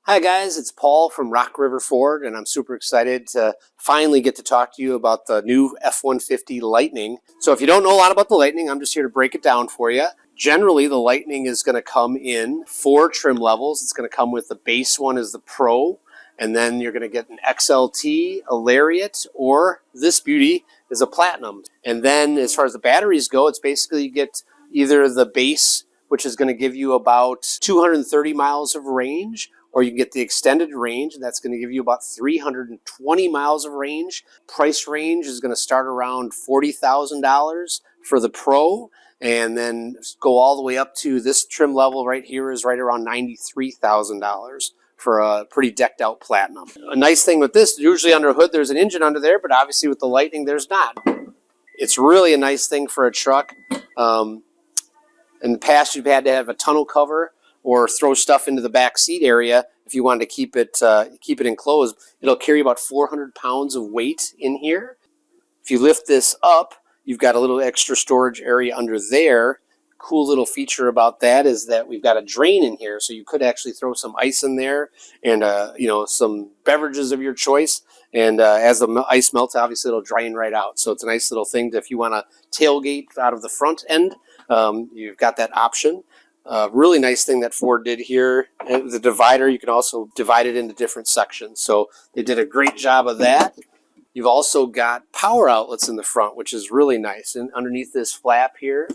Hi guys, it's Paul from Rockford, and I'm super excited to finally get to talk to you about the new F-150 Lightning. So if you don't know a lot about the Lightning, I'm just here to break it down for you. Generally, the Lightning is going to come in 4 trim levels. It's going to come with the base one is the Pro, and then you're going to get an XLT, a Lariat, or this beauty is a Platinum. And then as far as the batteries go, it's basically you get either the base, which is going to give you about 230 miles of range, or you can get the extended range, and that's going to give you about 320 miles of range. Price range is going to start around $40,000 for the Pro, and then go all the way up to this trim level right here is right around $93,000 for a pretty decked out Platinum. A nice thing with this, usually under a hood there's an engine under there, but obviously with the Lightning there's not. It's really a nice thing for a truck. In the past you've had to have a tonneau cover or throw stuff into the back seat area if you wanted to keep it enclosed. It'll carry about 400 pounds of weight in here. If you lift this up, you've got a little extra storage area under there. Cool little feature about that is that we've got a drain in here, so you could actually throw some ice in there and some beverages of your choice. And as the ice melts, obviously it'll drain right out. So it's a nice little thing if you want to tailgate out of the front end. You've got that option. Really nice thing that Ford did here. The divider, you can also divide it into different sections. So they did a great job of that. You've also got power outlets in the front, which is really nice. And underneath this flap here,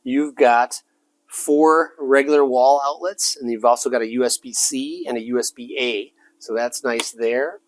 you've got 4 regular wall outlets, and you've also got a USB-C and a USB-A. So that's nice there.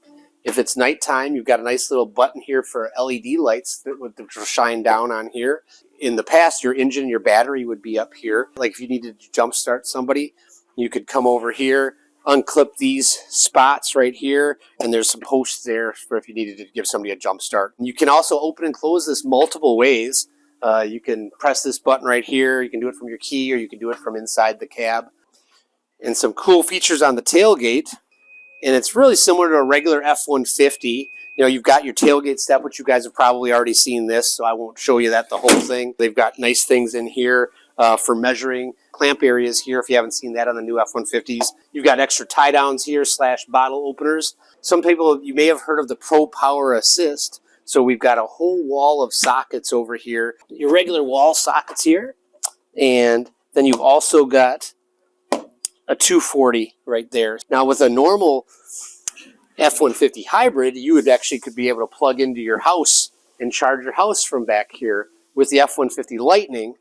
If it's nighttime, you've got a nice little button here for LED lights that would shine down on here. In the past, your engine, your battery would be up here. Like if you needed to jump start somebody, you could come over here, unclip these spots right here, and there's some posts there for if you needed to give somebody a jump start. You can also open and close this multiple ways. You can press this button right here. You can do it from your key, or you can do it from inside the cab. And some cool features on the tailgate. And it's really similar to a regular F-150. You know, you've got your tailgate step, which you guys have probably already seen this, so I won't show you that the whole thing. They've got nice things in here for measuring clamp areas here, if you haven't seen that on the new F-150s. You've got extra tie downs here / bottle openers. Some people, you may have heard of the Pro Power Assist. So we've got a whole wall of sockets over here. Your regular wall sockets here. And then you've also got a 240 right there. Now with a normal F-150 hybrid, you would actually could be able to plug into your house and charge your house from back here. With the F-150 Lightning,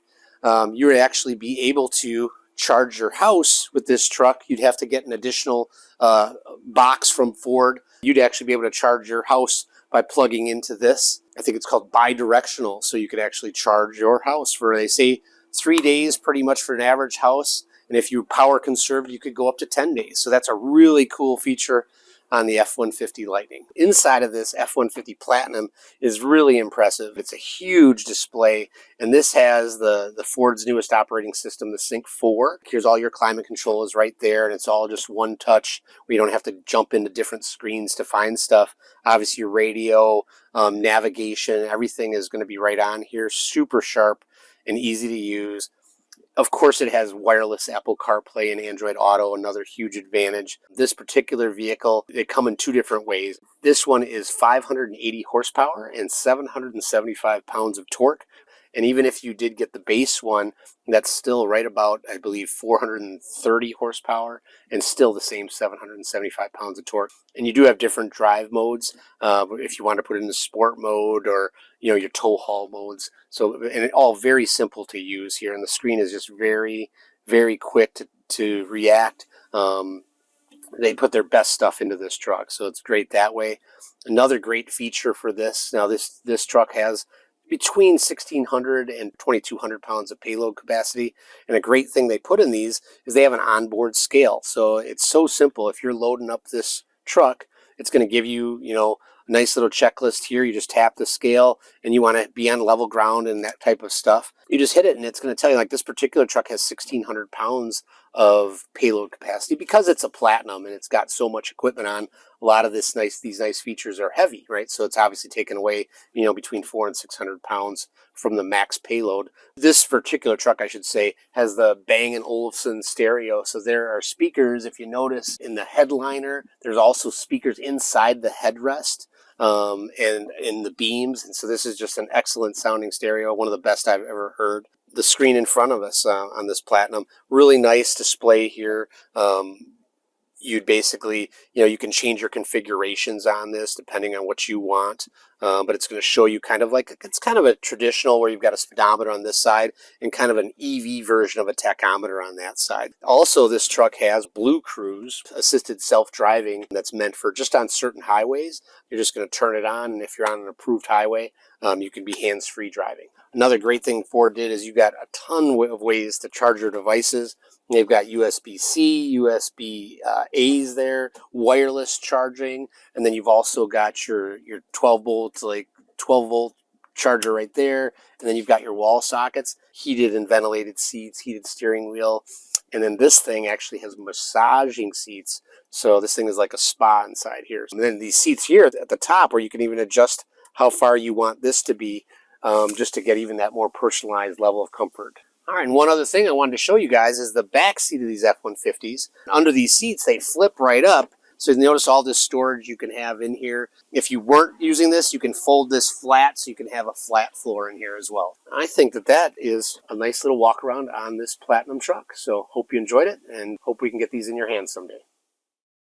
you would actually be able to charge your house with this truck. You'd have to get an additional box from Ford. You'd actually be able to charge your house by plugging into this. I think it's called bi-directional, so you could actually charge your house for, they say, 3 days pretty much for an average house. And if you power conserved, you could go up to 10 days. So that's a really cool feature on the F-150 Lightning. Inside of this F-150 Platinum is really impressive. It's a huge display, and this has the Ford's newest operating system, the Sync 4. Here's all your climate control is right there, and it's all just one touch where you don't have to jump into different screens to find stuff. Obviously your radio, navigation, everything is going to be right on here. Super sharp and easy to use. Of course, it has wireless Apple CarPlay and Android Auto, another huge advantage. This particular vehicle, they come in 2 different ways. This one is 580 horsepower and 775 pounds of torque. And even if you did get the base one, that's still right about, I believe, 430 horsepower and still the same 775 pounds of torque. And you do have different drive modes if you want to put it in the sport mode or your tow haul modes. So, and it all very simple to use here. And the screen is just very, very quick to react. They put their best stuff into this truck, so it's great that way. Another great feature for this, now this truck has between 1,600 and 2,200 pounds of payload capacity. And a great thing they put in these is they have an onboard scale. So it's so simple. If you're loading up this truck, it's going to give you, a nice little checklist here. You just tap the scale and you want to be on level ground and that type of stuff. You just hit it and it's going to tell you, like, this particular truck has 1,600 pounds of payload capacity because it's a Platinum and it's got so much equipment on. A lot of these nice features are heavy, right? So it's obviously taken away, between 400 and 600 pounds from the max payload. This particular truck, I should say, has the Bang & Olufsen stereo. So there are speakers, if you notice, in the headliner. There's also speakers inside the headrest and in the beams. And so this is just an excellent sounding stereo, one of the best I've ever heard. The screen in front of us on this Platinum, really nice display here. You'd basically, you can change your configurations on this depending on what you want. But it's going to show you it's kind of a traditional where you've got a speedometer on this side and kind of an EV version of a tachometer on that side. Also, this truck has Blue Cruise, assisted self-driving that's meant for just on certain highways. You're just going to turn it on, and if you're on an approved highway, you can be hands-free driving. Another great thing Ford did is you got a ton of ways to charge your devices. They've got USB-C, USB-A's there, wireless charging, and then you've also got your 12 volt charger right there, and then you've got your wall sockets, heated and ventilated seats, heated steering wheel, and then this thing actually has massaging seats. So this thing is like a spa inside here. And then these seats here at the top where you can even adjust how far you want this to be, just to get even that more personalized level of comfort. All right, and one other thing I wanted to show you guys is the back seat of these F-150s. Under these seats, they flip right up. So you notice all this storage you can have in here. If you weren't using this, you can fold this flat so you can have a flat floor in here as well. I think that is a nice little walk around on this Platinum truck. So hope you enjoyed it and hope we can get these in your hands someday.